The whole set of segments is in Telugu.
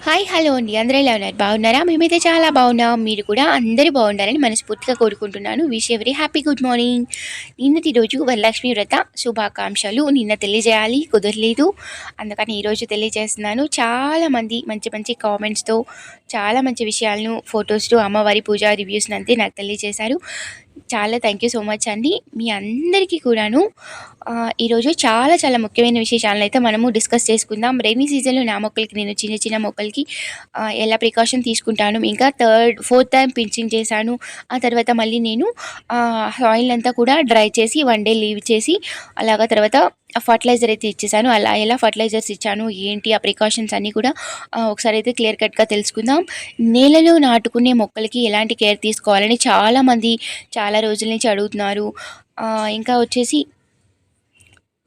హాయ్ హలో అండి. అందరూ ఎలా ఉన్నారు? బాగున్నారా? మేమైతే చాలా బాగున్నాం. మీరు కూడా అందరూ బాగుండాలని మనస్ఫూర్తిగా కోరుకుంటున్నాను. Wish every happy good morning. నిన్నటి రోజు వరలక్ష్మి వ్రత శుభాకాంక్షలు నిన్న తెలియజేయాలి కుదరలేదు. అందుకని ఈరోజు తెలియజేస్తున్నాను. చాలామంది మంచి మంచి కామెంట్స్తో చాలా మంచి విషయాలను ఫొటోస్తో అమ్మవారి పూజ రివ్యూస్ని అంతే నాకు తెలియజేశారు. చాలా థ్యాంక్ యూ సో మచ్ అండి. మీ అందరికీ కూడాను ఈరోజు చాలా చాలా ముఖ్యమైన విశేషాలను అయితే మనము డిస్కస్ చేసుకుందాం. రైనీ సీజన్లో నా మొక్కలకి నేను చిన్న చిన్న మొక్కలకి ఎలా ప్రికాషన్ తీసుకుంటాను, ఇంకా ఫోర్త్ టైం పించింగ్ చేశాను. ఆ తర్వాత మళ్ళీ నేను సాయిల్ అంతా కూడా డ్రై చేసి 1 డే లీవ్ చేసి అలాగా తర్వాత ఫర్టిలైజర్ అయితే ఇచ్చేసాను. అలా ఎలా ఫర్టిలైజర్స్ ఇచ్చాను ఏంటి ఆ ప్రికాషన్స్ అన్నీ కూడా ఒకసారి అయితే క్లియర్ కట్గా తెలుసుకుందాం. నేలలో నాటుకునే మొక్కలకి ఎలాంటి కేర్ తీసుకోవాలని చాలామంది చాలా రోజుల నుంచి అడుగుతున్నారు. ఇంకా వచ్చేసి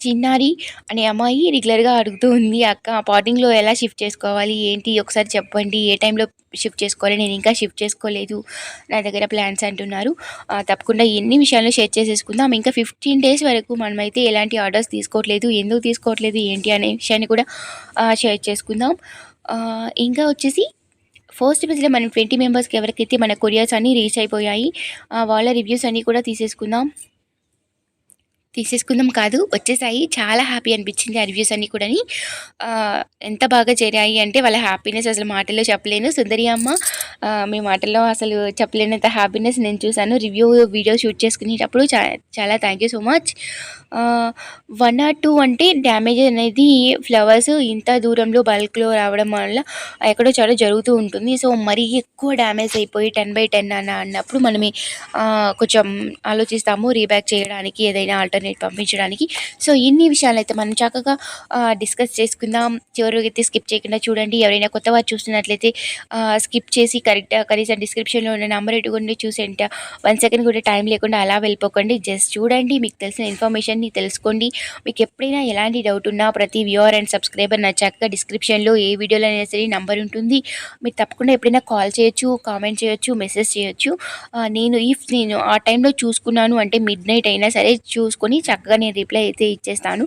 చిన్నారి అనే అమ్మాయి రెగ్యులర్గా అడుగుతూ ఉంది, అక్క పాటింగ్లో ఎలా షిఫ్ట్ చేసుకోవాలి ఏంటి ఒకసారి చెప్పండి, ఏ టైంలో షిఫ్ట్ చేసుకోవాలి, నేను ఇంకా షిఫ్ట్ చేసుకోలేదు, నా దగ్గర ప్లాన్స్ అంటున్నారు. తప్పకుండా ఎన్ని విషయాలు షేర్ చేసేసుకుందాం. ఇంకా 15 డేస్ వరకు మనమైతే ఎలాంటి ఆర్డర్స్ తీసుకోవట్లేదు, ఎందుకు తీసుకోవట్లేదు ఏంటి అనే విషయాన్ని కూడా షేర్ చేసుకుందాం. ఇంకా వచ్చేసి ఫస్ట్ పేజ్లో మనం 20 మెంబర్స్కి ఎవరికైతే మన కొరియర్స్ అన్నీ రీచ్ అయిపోయాయి వాళ్ళ రివ్యూస్ అన్నీ కూడా తీసేసుకుందాం కాదు, వచ్చేసాయి. చాలా హ్యాపీ అనిపించింది ఆ రివ్యూస్ అన్నీ కూడాని. ఎంత బాగా చేరాయి అంటే వాళ్ళ హ్యాపీనెస్ అసలు మాటల్లో చెప్పలేను. సుందరి అమ్మ మీ మాటల్లో అసలు చెప్పలేనంత హ్యాపీనెస్ నేను చూశాను. వీడియో షూట్ చేసుకునేటప్పుడు చాలా thank you so much. 1 or 2 అంటే డ్యామేజ్ అనేది ఫ్లవర్స్ ఇంత దూరంలో బల్క్లో రావడం వల్ల ఎక్కడో చాలా జరుగుతూ ఉంటుంది. సో మరీ ఎక్కువ డ్యామేజ్ అయిపోయి 10/10 అన్నప్పుడు మనమే కొంచెం ఆలోచిస్తాము రీబ్యాక్ చేయడానికి, ఏదైనా ఆల్టర్నేట్ పంపించడానికి. సో ఇన్ని విషయాలైతే మనం చక్కగా డిస్కస్ చేసుకుందాం. చివరికి అయితే స్కిప్ చేయకుండా చూడండి. ఎవరైనా కొత్త వారు చూస్తున్నట్లయితే స్కిప్ చేసి కనీసం డిస్క్రిప్షన్లో ఉన్న నెంబర్ ఎటువంటి చూసి 1 సెకండ్ కూడా టైం లేకుండా అలా వెళ్ళిపోకండి. జస్ట్ చూడండి, మీకు తెలిసిన ఇన్ఫర్మేషన్ని తెలుసుకోండి. మీకు ఎప్పుడైనా ఎలాంటి డౌట్ ఉన్నా ప్రతి వ్యూవర్ అండ్ సబ్స్క్రైబర్ నా చక్కగా డిస్క్రిప్షన్లో ఏ వీడియోలో అయినా సరే నంబర్ ఉంటుంది. మీరు తప్పకుండా ఎప్పుడైనా కాల్ చేయొచ్చు, కామెంట్ చేయొచ్చు, మెసేజ్ చేయొచ్చు. నేను ఆ టైంలో చూసుకున్నాను అంటే మిడ్‌నైట్ అయినా సరే చూసుకొని చక్కగా నేను రిప్లై అయితే ఇచ్చేస్తాను.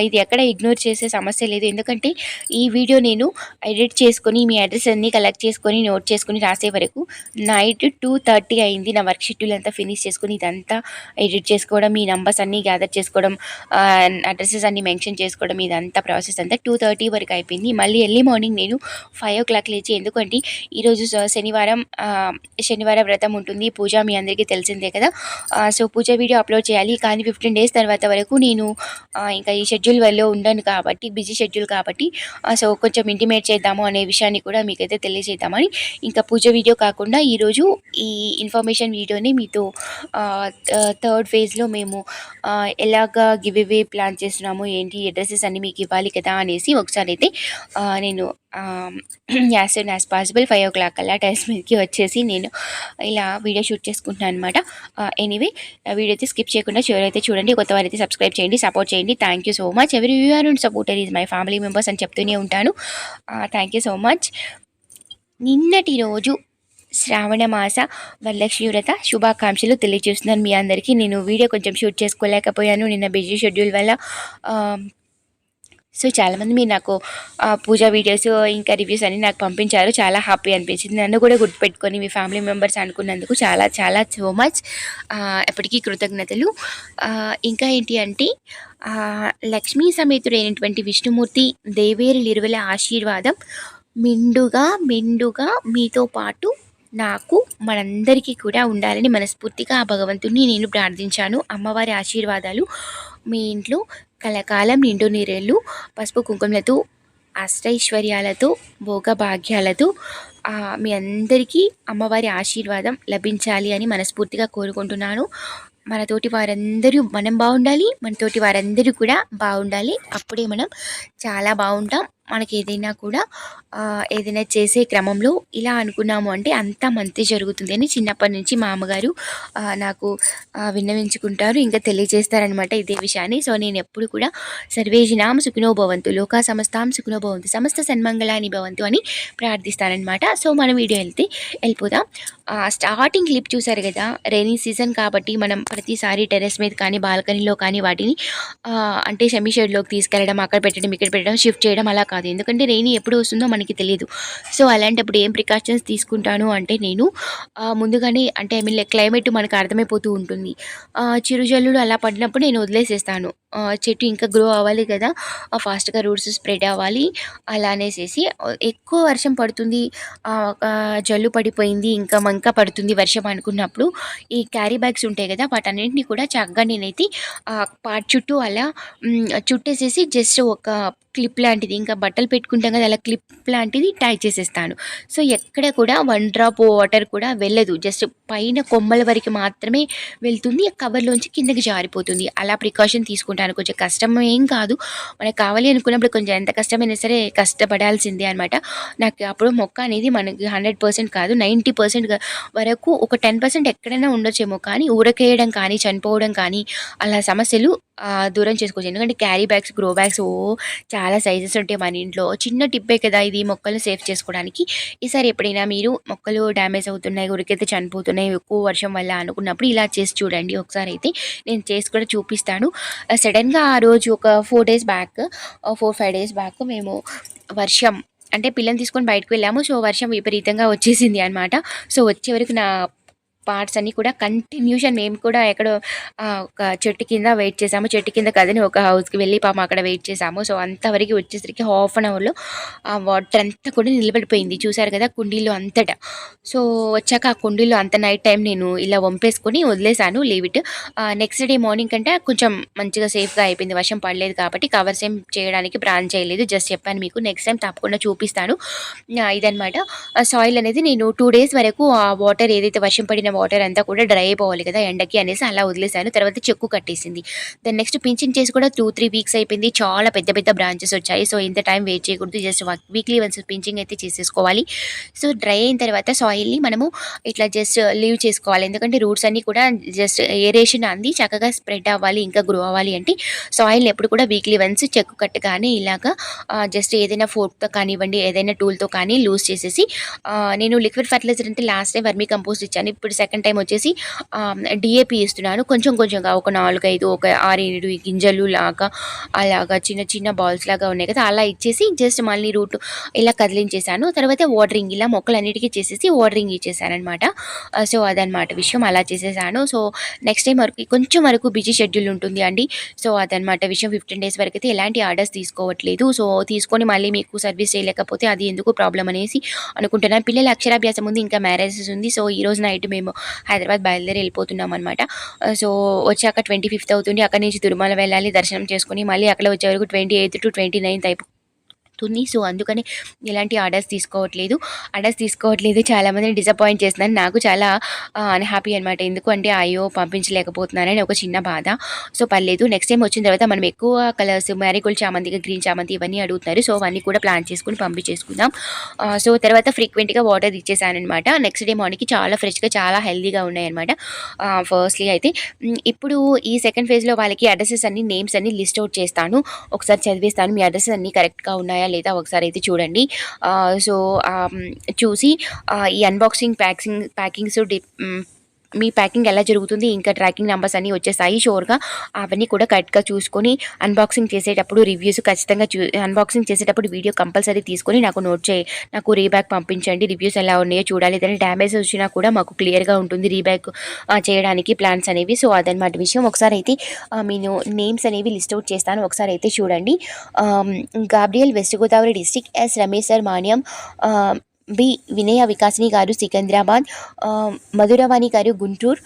ఇది ఎక్కడ ఇగ్నోర్ చేసే సమస్య లేదు. ఎందుకంటే ఈ వీడియో నేను ఎడిట్ చేసుకొని మీ అడ్రస్ అన్నీ కలెక్ట్ చేసుకొని నోట్ చేసుకొని రాసే వరకు నైట్ 2:30 అయింది. నా వర్క్ షెడ్యూల్ అంతా ఫినిష్ చేసుకొని ఇదంతా ఎడిట్ చేసుకోవడం, ఈ నంబర్స్ అన్నీ గ్యాదర్ చేసుకోవడం, అడ్రసెస్ అన్నీ మెన్షన్ చేసుకోవడం, ఇదంతా ప్రాసెస్ అంతా 2:30 వరకు అయిపోయింది. మళ్ళీ ఎర్లీ మార్నింగ్ నేను 5 o'clock లేచి, ఎందుకంటే ఈరోజు శనివారం వ్రతం ఉంటుంది, పూజ మీ అందరికీ తెలిసిందే కదా. సో పూజ వీడియో అప్లోడ్ చేయాలి, కానీ 15 డేస్ తర్వాత వరకు నేను ఇంకా ఈ షెడ్యూల్ వల్ల ఉండను కాబట్టి, బిజీ షెడ్యూల్ కాబట్టి సో కొంచెం ఇంటిమేట్ చేద్దాము అనే విషయాన్ని కూడా మీకైతే తెలియజేద్దామని ఇంకా పూజ వీడియో కాకుండా ఈరోజు ఈ ఇన్ఫర్మేషన్ వీడియోని మీతో థర్డ్ ఫేజ్లో మేము ఎలాగా గివ్ అవే ప్లాన్ చేస్తున్నాము ఏంటి, అడ్రసెస్ అన్నీ మీకు ఇవ్వాలి కదా అనేసి ఒకసారి అయితే నేను as soon as possible 5 o'clock అలా టైమ్స్ మీదకి వచ్చేసి నేను ఇలా వీడియో షూట్ చేసుకుంటున్నాను అనమాట. ఎనీవే వీడియో అయితే స్కిప్ చేయకుండా చివరైతే చూడండి. కొత్త వారైతే సబ్స్క్రైబ్ చేయండి, సపోర్ట్ చేయండి. Thank you so much. Every viewer and supporter is my family members అని చెప్తూనే ఉంటాను. Thank you so much. నిన్నటి రోజు శ్రావణ మాస వరలక్ష్మి వ్రత శుభాకాంక్షలు తెలియజేస్తున్నాను మీ అందరికీ. నేను వీడియో కొంచెం షూట్ చేసుకోలేకపోయాను నిన్న బిజీ షెడ్యూల్ వల్ల. సో చాలామంది మీరు నాకు పూజా వీడియోస్ ఇంకా రివ్యూస్ అన్నీ నాకు పంపించారు. చాలా హ్యాపీ అనిపించింది. నన్ను కూడా గుర్తుపెట్టుకొని మీ ఫ్యామిలీ మెంబర్స్ అనుకున్నందుకు చాలా చాలా సో మచ్. ఎప్పటికీ కృతజ్ఞతలు. ఇంకా ఏంటి అంటే లక్ష్మీ సమేతుడైనటువంటి విష్ణుమూర్తి దేవేరి లిరువల ఆశీర్వాదం మెండుగా మీతో పాటు నాకు మనందరికీ కూడా ఉండాలని మనస్ఫూర్తిగా ఆ భగవంతుడిని నేను ప్రార్థించాను. అమ్మవారి ఆశీర్వాదాలు మీ ఇంట్లో కలకాలం నిండు నీరేళ్ళు పసుపు కుంకుమలతో అష్టైశ్వర్యాలతో భోగభాగ్యాలతో మీ అందరికీ అమ్మవారి ఆశీర్వాదం లభించాలి అని మనస్ఫూర్తిగా కోరుకుంటున్నాను. మనతోటి వారందరూ మనం బాగుండాలి, మనతోటి వారందరూ కూడా బాగుండాలి. అప్పుడే మనం చాలా బాగుంటాం. మనకి ఏదైనా కూడా ఏదైనా చేసే క్రమంలో ఇలా అనుకున్నాము అంటే అంతా మంచి జరుగుతుంది అని చిన్నప్పటి నుంచి మా అమ్మగారు నాకు విన్నవించుకుంటారు, ఇంకా తెలియజేస్తారనమాట ఇదే విషయాన్ని. సో నేను ఎప్పుడు కూడా సర్వేజనాం సుఖినో భవంతు, లోకా సమస్తాం సుఖినో భవంతు, సమస్త సన్మంగళాని భవంతు అని ప్రార్థిస్తానమాట. సో మనం వీడియో వెళ్ళిపోదాం. స్టార్టింగ్ క్లిప్ చూసారు కదా, రైనీ సీజన్ కాబట్టి మనం ప్రతిసారి టెర్రస్ మీద కానీ బాల్కనీలో కానీ వాటిని అంటే సెమీ షేడ్లోకి తీసుకెళ్ళడం, అక్కడ పెట్టడం, ఇక్కడ పెట్టడం, షిఫ్ట్ చేయడం అలా కాదు. కాదు. ఎందుకంటే రెయినీ ఎప్పుడు వస్తుందో మనకి తెలీదు. సో, అలాంటప్పుడు ఏం ప్రికాషన్స్ తీసుకుంటాను అంటే నేను ముందుగానే అంటే ఐ మీన్ లైక్ క్లైమేట్ మనకు అర్థమైపోతూ ఉంటుంది. చిరుజల్లులు అలా పడినప్పుడు నేను వదిలేసేస్తాను. చెట్టు ఇంకా గ్రో అవ్వాలి కదా! ఫాస్ట్‌గా రూట్స్ స్ప్రెడ్ అవ్వాలి. అలా అనేసేసి ఎక్కువ వర్షం పడుతుంది, జల్లు పడిపోయింది, ఇంకా పడుతుంది వర్షం అనుకున్నప్పుడు ఈ క్యారీ బ్యాగ్స్ ఉంటాయి కదా! వాటన్నిటిని కూడా చక్కగా నేనైతే పార్ట్ చుట్టూ అలా చుట్టేసేసి జస్ట్ ఒక క్లిప్ లాంటిది, ఇంకా బట్టలు పెట్టుకుంటాం కదా! అలా క్లిప్ లాంటిది టై చేసేస్తాను. సో, ఎక్కడ కూడా 1 డ్రాప్ వాటర్ కూడా వెళ్ళదు. జస్ట్ పైన కొమ్మల వరకు మాత్రమే వెళ్తుంది. కవర్‌లోంచి కిందకి జారిపోతుంది. అలా ప్రికాషన్ తీసుకుంటాను. కొంచెం కష్టం ఏం కాదు. మనకు కావాలి అనుకున్నప్పుడు కొంచెం ఎంత కష్టమైనా సరే కష్టపడాల్సిందే అనమాట. నాకు అప్పుడు మొక్క అనేది మనకి 100% కాదు, 90% వరకు ఒక 10% ఎక్కడైనా ఉండొచ్చేమో కానీ ఊరకేయడం కానీ, చనిపోవడం కానీ అలా సమస్యలు దూరం చేసుకోవచ్చు. ఎందుకంటే క్యారీ బ్యాగ్స్, గ్రో బ్యాగ్స్ చాలా సైజెస్ ఉంటాయి మన ఇంట్లో. చిన్న టిప్పే కదా ఇది మొక్కలు సేవ్ చేసుకోవడానికి. ఈసారి ఎప్పుడైనా మీరు మొక్కలు డ్యామేజ్ అవుతున్నాయి, ఉరికైతే చనిపోతున్నాయి ఎక్కువ వర్షం వల్ల అనుకున్నప్పుడు ఇలా చేసి చూడండి ఒకసారైతే. నేను చేసి కూడా చూపిస్తాను. సడెన్‌గా ఆ రోజు ఒక 4 డేస్ బ్యాక్ 4, 5 డేస్ బ్యాక్ మేము వర్షం అంటే పిల్లని తీసుకొని బయటకి వెళ్ళాము. సో, వర్షం విపరీతంగా వచ్చేసింది అనమాట. సో, వచ్చే వరకు నా పార్ట్స్ అన్నీ కూడా కంటిన్యూషన్ మేము కూడా ఎక్కడో ఒక చెట్టు కింద వెయిట్ చేసాము. చెట్టు కింద కాదని ఒక హౌస్‌కి వెళ్ళి పాపం అక్కడ వెయిట్ చేసాము. సో, అంతవరకు వచ్చేసరికి హాఫ్ అన్ అవర్‌లో ఆ వాటర్ అంతా కూడా నిలబడిపోయింది. చూసారు కదా కుండీలో అంతటా. సో, వచ్చాక ఆ కుండీలో అంత నైట్ టైం నేను ఇలా వంపేసుకొని వదిలేసాను leave it. Next day morning కంటే కొంచెం మంచిగా సేఫ్‌గా అయిపోయింది. వర్షం పడలేదు కాబట్టి కవర్స్ ఏం చేయడానికి ప్లాన్ చేయలేదు. జస్ట్ చెప్పాను మీకు. నెక్స్ట్ టైమ్ తప్పకుండా చూపిస్తాను. ఇదనమాట. సాయిల్ అనేది నేను 2 డేస్ వరకు ఆ వాటర్ ఏదైతే వర్షం పడిన వాటర్ అంతా కూడా డ్రై అయిపోవాలి కదా ఎండకి అనేసి అలా వదిలేసాను. తర్వాత చెక్కు కట్టేసింది. దాన్ని నెక్స్ట్ పించింగ్ చేసి కూడా 2, 3 వీక్స్ అయిపోయింది. చాలా పెద్ద పెద్ద బ్రాంచెస్ వచ్చాయి. సో, ఇంత టైం వెయిట్ చేయకూడదు. జస్ట్ వీక్లీ వన్స్ పించింగ్ అయితే చేసేసుకోవాలి. సో, డ్రై అయిన తర్వాత సాయిల్‌ని మనము ఇట్లా జస్ట్ లీవ్ చేసుకోవాలి. ఎందుకంటే రూట్స్ అన్నీ కూడా జస్ట్ ఏరేషన్ అంది చక్కగా స్ప్రెడ్ అవ్వాలి, ఇంకా గ్రో అవ్వాలి అంటే సాయిల్‌ని ఎప్పుడు కూడా వీక్లీ వన్స్ చెక్కు కట్టగానే ఇలాగా జస్ట్ ఏదైనా ఫోర్క్‌తో కానివ్వండి, ఏదైనా టూల్‌తో కానీ లూజ్ చేసేసి నేను లిక్విడ్ ఫెర్టిలైజర్ అంటే లాస్ట్ టైం వర్మీ కంపోస్ట్ ఇచ్చాను. ఇప్పుడు సెకండ్ టైమ్ వచ్చేసి డీఏపీ ఇస్తున్నాను. కొంచెం కొంచెంగా ఒక 4, 5 ఒక 6, 7 గింజలు లాగా అలాగా చిన్న చిన్న బాల్స్ లాగా ఉన్నాయి కదా! అలా ఇచ్చేసి జస్ట్ మళ్ళీ రూట్ ఇలా కదిలించేసాను. తర్వాత వాటరింగ్ ఇలా మొక్కలన్నిటికీ చేసేసి వాటరింగ్ ఇచ్చేసాననమాట. సో, అదనమాట విషయం. అలా చేసేసాను. సో, నెక్స్ట్ టైం వరకు కొంచెం వరకు బిజీ షెడ్యూల్ ఉంటుంది అండి. సో, అదనమాట విషయం. 15 డేస్ వరకైతే ఎలాంటి ఆర్డర్స్ తీసుకోవట్లేదు. సో, తీసుకొని మళ్ళీ మీకు సర్వీస్ చేయలేకపోతే అది ఎందుకు ప్రాబ్లమ్ అనేసి అనుకుంటున్నాను. పిల్లల అక్షరాభ్యాసం ఉంది. ఇంకా మ్యారేజెస్ ఉంది. సో, ఈరోజు నైట్ మేము హైదరాబాద్ బయలుదేరి వెళ్ళిపోతున్నామనమాట. సో, వచ్చాక 25థ్ అవుతుంది. అక్కడి నుంచి తిరుమల వెళ్ళాలి. దర్శనం చేసుకొని మళ్ళీ అక్కడ వచ్చే వరకు 28-29 అయిపోతుంది. సో, అందుకని ఎలాంటి ఆర్డర్స్ తీసుకోవట్లేదు. చాలామందిని డిసప్పాయింట్ చేస్తున్నాను. నాకు చాలా అన్‌హ్యాపీ అనమాట. ఎందుకు అంటే అయ్యో! పంపించలేకపోతున్నానని ఒక చిన్న బాధ. సో, పర్లేదు. నెక్స్ట్ టైమ్ వచ్చిన తర్వాత మనం ఎక్కువ కలర్స్ మ్యారీగోల్డ్ చామంతి, గ్రీన్ చామంతి ఇవన్నీ అడుగుతున్నారు. సో, అవన్నీ కూడా ప్లాన్ చేసుకొని పంపించేసుకుందాం. సో, తర్వాత ఫ్రీక్వెంట్‌గా వాటర్ ఇచ్చేసాననమాట. నెక్స్ట్ డే మార్నింగ్‌కి చాలా ఫ్రెష్‌గా, చాలా హెల్తీగా ఉన్నాయన్నమాట. ఫస్ట్‌లీ అయితే ఇప్పుడు ఈ సెకండ్ ఫేజ్‌లో వాళ్ళకి అడ్రెసెస్ అన్ని, నేమ్స్ అన్ని లిస్ట్ ఔట్ చేస్తాను. ఒకసారి చదివేస్తాను. మీ అడ్రెసెస్ అన్నీ కరెక్ట్‌గా ఉన్నాయా లేదా ఒకసారి అయితే చూడండి. సో, చూసి ఈ అన్బాక్సింగ్, ప్యాకింగ్స్ మీ ప్యాకింగ్ ఎలా జరుగుతుంది, ఇంకా ట్రాకింగ్ నంబర్స్ అన్నీ వచ్చేసాయి షూర్‌గా. అవన్నీ కూడా కరెక్ట్‌గా చూసుకొని అన్బాక్సింగ్ చేసేటప్పుడు రివ్యూస్ ఖచ్చితంగా అన్బాక్సింగ్ చేసేటప్పుడు వీడియో కంపల్సరీ తీసుకొని నాకు రీబ్యాక్ పంపించండి. రివ్యూస్ ఎలా ఉన్నాయో చూడాలి. ఏదైనా డ్యామేజ్ వచ్చినా కూడా మాకు క్లియర్‌గా ఉంటుంది రీబ్యాక్ చేయడానికి ప్లాన్స్ అనేవి. సో, అదనమాట విషయం. ఒకసారి అయితే నేను నేమ్స్ అనేవి లిస్ట్ ఔట్ చేస్తాను. ఒకసారి అయితే చూడండి. Gabriel west Godavari district, S Ramesh sir Manyam, B Vinaya Vikasini గారు సికింద్రాబాద్, మధురవాణి గారు గుంటూరు,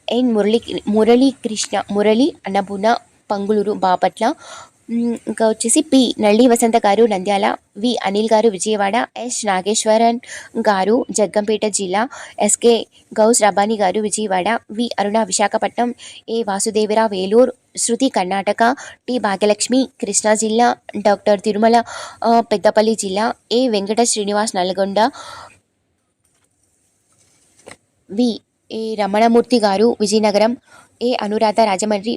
ఎన్ మురళీ అన్నపూర్ణ పంగులూరు బాపట్ల, ఇంకా వచ్చేసి పి నల్లి వసంత గారు నంద్యాల, వి అనిల్ గారు విజయవాడ, ఎస్ నాగేశ్వరన్ గారు జగ్గంపేట జిల్లా, ఎస్కే గౌస్ రబానీ గారు విజయవాడ, వి అరుణ విశాఖపట్నం, ఏ వాసుదేవరా వేలూరు, శృతి కర్ణాటక, టి భాగ్యలక్ష్మి కృష్ణా జిల్లా, డాక్టర్ తిరుమల పెద్దపల్లి జిల్లా, ఏ వెంకట శ్రీనివాస్ నల్గొండ, వి ఏ రమణమూర్తి గారు విజయనగరం, ఏ అనురాధ రాజమండ్రి,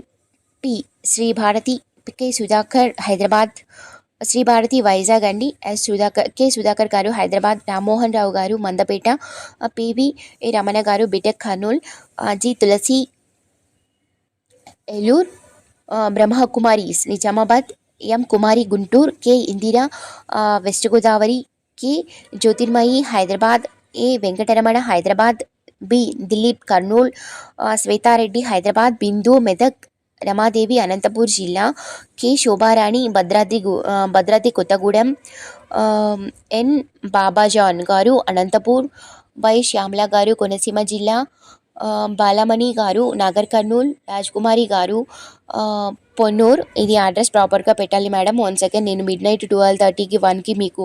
పి శ్రీభారతి, కె సుధాకర్ హైదరాబాద్, శ్రీభారతి వైజాగ్ అండి, కె సుధాకర్ గారు హైదరాబాద్, రామ్మోహన్ రావు గారు మందపేట, PV A Ramana garu BTech Kurnool, G Tulasi Eluru, Brahma Kumaris Nizamabad, M Kumari Guntur, K Indira west Godavari, K Jyothirmayi Hyderabad, A Venkataramana Hyderabad, B Dileep Kurnool, Swetha Reddy Hyderabad, Bindu Medak, Ramadevi Anantapur జిల్లా, K Shobharani Bhadradri Kothagudem, N Babajan garu Anantapur, why Shyamala గారు కోనసీమ జిల్లా, బాలమణి గారు నాగర్ కర్నూల్, రాజ్కుమారి గారు పొన్నూర్. ఇది అడ్రస్ ప్రాపర్గా పెట్టాలి మేడం. 1 సెకండ్, నేను మిడ్నైట్ 12:30కి 1కి మీకు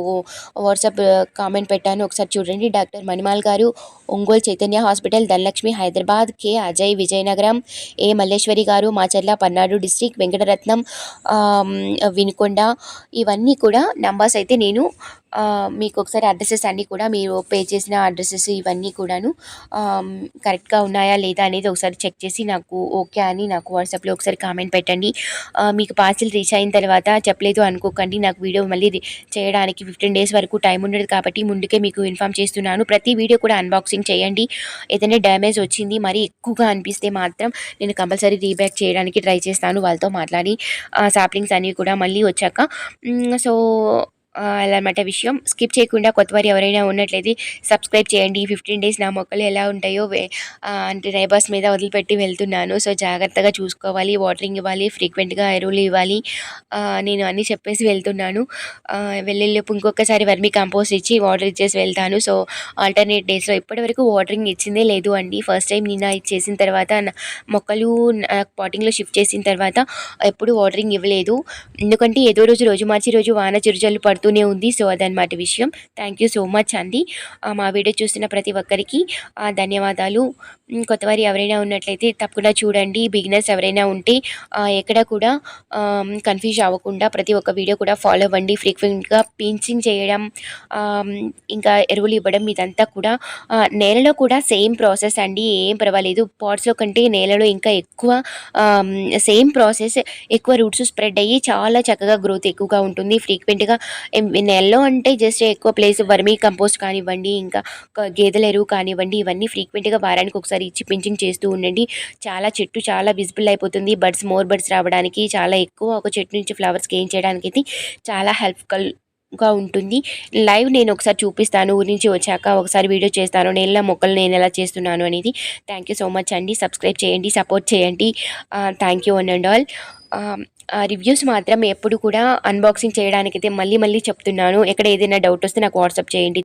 వాట్సాప్ కామెంట్ పెట్టాను, ఒకసారి చూడండి. డాక్టర్ మణిమాల్ గారు ఒంగోలు చైతన్య హాస్పిటల్ ధనలక్ష్మి హైదరాబాద్, కె అజయ్ విజయనగరం, ఏ మల్లేశ్వరి గారు మాచర్ల పల్నాడు డిస్ట్రిక్ట్, వెంకటరత్నం వినుకొండ. ఇవన్నీ కూడా నంబర్స్ అయితే నేను మీకు ఒకసారి అడ్రసెస్ అన్నీ కూడా మీరు పే చేసిన అడ్రసెస్ ఇవన్నీ కూడాను కరెక్ట్గా ఉన్నాయా లేదా అనేది ఒకసారి చెక్ చేసి నాకు ఓకే అని నాకు వాట్సాప్లో ఒకసారి కామెంట్ పెట్టండి. మీకు పార్సిల్ రీచ్ అయిన తర్వాత చెప్పలేదు అనుకోకండి, నాకు వీడియో మళ్ళీ చేయడానికి 15 డేస్ వరకు టైం ఉండదు కాబట్టి ముందుకే మీకు ఇన్ఫామ్ చేస్తున్నాను. ప్రతి వీడియో కూడా అన్బాక్సింగ్ చేయండి. ఏదైనా డ్యామేజ్ వచ్చింది మరీ ఎక్కువగా అనిపిస్తే మాత్రం నేను కంపల్సరీ రీబ్యాక్ చేయడానికి ట్రై చేస్తాను వాళ్ళతో మాట్లాడి. సాప్లింగ్స్ అన్నీ కూడా మళ్ళీ వచ్చాక. సో అలా అన్నమాట విషయం. స్కిప్ చేయకుండా కొత్తవారు ఎవరైనా ఉన్నట్లయితే సబ్స్క్రైబ్ చేయండి. 15 డేస్ నా మొక్కలు ఎలా ఉంటాయో అంటే నైబర్స్ మీద వదిలిపెట్టి వెళ్తున్నాను. సో జాగ్రత్తగా చూసుకోవాలి, వాటరింగ్ ఇవ్వాలి, ఫ్రీక్వెంట్గా ఎరువులు ఇవ్వాలి. నేను అన్నీ చెప్పేసి వెళ్తున్నాను. వెళ్ళేలోపు ఇంకొకసారి వర్మీ కంపోస్ట్ ఇచ్చి వాటర్ ఇచ్చేసి వెళ్తాను. సో ఆల్టర్నేట్ డేస్లో ఇప్పటివరకు వాటరింగ్ ఇచ్చిందే లేదు అండి. ఫస్ట్ టైం నిన్న ఇచ్చేసిన తర్వాత మొక్కలు పాటింగ్లో షిఫ్ట్ చేసిన తర్వాత ఎప్పుడు వాటరింగ్ ఇవ్వలేదు. ఎందుకంటే ఏదో రోజు మార్చి రోజు వాన చిరుజల్లు పడుతూనే ఉంది. సో అదనమాట విషయం. థ్యాంక్ యూ సో మచ్ అండి. మా వీడియో చూస్తున్న ప్రతి ఒక్కరికి ధన్యవాదాలు. కొత్తవారు ఎవరైనా ఉన్నట్లయితే తప్పకుండా చూడండి. బిగినర్స్ ఎవరైనా ఉంటే ఎక్కడ కూడా కన్ఫ్యూజ్ అవ్వకుండా ప్రతి ఒక్క వీడియో కూడా ఫాలో అవ్వండి. ఫ్రీక్వెంట్గా పించింగ్ చేయడం, ఇంకా ఎరువులు ఇవ్వడం, ఇదంతా కూడా నేలలో కూడా సేమ్ ప్రాసెస్ అండి. ఏం పర్వాలేదు, పాట్స్లో కంటే నేలలో ఇంకా ఎక్కువ సేమ్ ప్రాసెస్, ఎక్కువ రూట్స్ స్ప్రెడ్ అయ్యి చాలా చక్కగా గ్రోత్ ఎక్కువగా ఉంటుంది. ఫ్రీక్వెంట్గా నెలలో అంటే జస్ట్ ఎక్కువ ప్లేస్ వర్మీ కంపోస్ట్ కానివ్వండి, ఇంకా గేదెల ఎరువు కానివ్వండి, ఇవన్నీ ఫ్రీక్వెంట్గా వారానికి ఒకసారి ఇచ్చి పించింగ్ చేస్తూ ఉండండి. చెట్టు చాలా విజిబుల్ అయిపోతుంది. మోర్ బర్డ్స్ రావడానికి చాలా ఎక్కువ, ఒక చెట్టు నుంచి ఫ్లవర్స్ గెయిన్ చేయడానికి అయితే చాలా హెల్ప్ఫుల్గా ఉంటుంది. లైవ్ నేను ఒకసారి చూపిస్తాను, ఊరి నుంచి వచ్చాక ఒకసారి వీడియో చేస్తాను, నేల మొక్కలు నేను ఎలా చేస్తున్నాను అనేది. థ్యాంక్ యూ సో మచ్ అండి. సబ్స్క్రైబ్ చేయండి, సపోర్ట్ చేయండి. Thank you one and all. Reviews మాత్రం ఎప్పుడు కూడా అన్బాక్సింగ్ చేయడానికైతే మళ్ళీ చెప్తున్నాను. ఎక్కడ ఏదైనా డౌట్ వస్తే నాకు వాట్సాప్ చేయండి.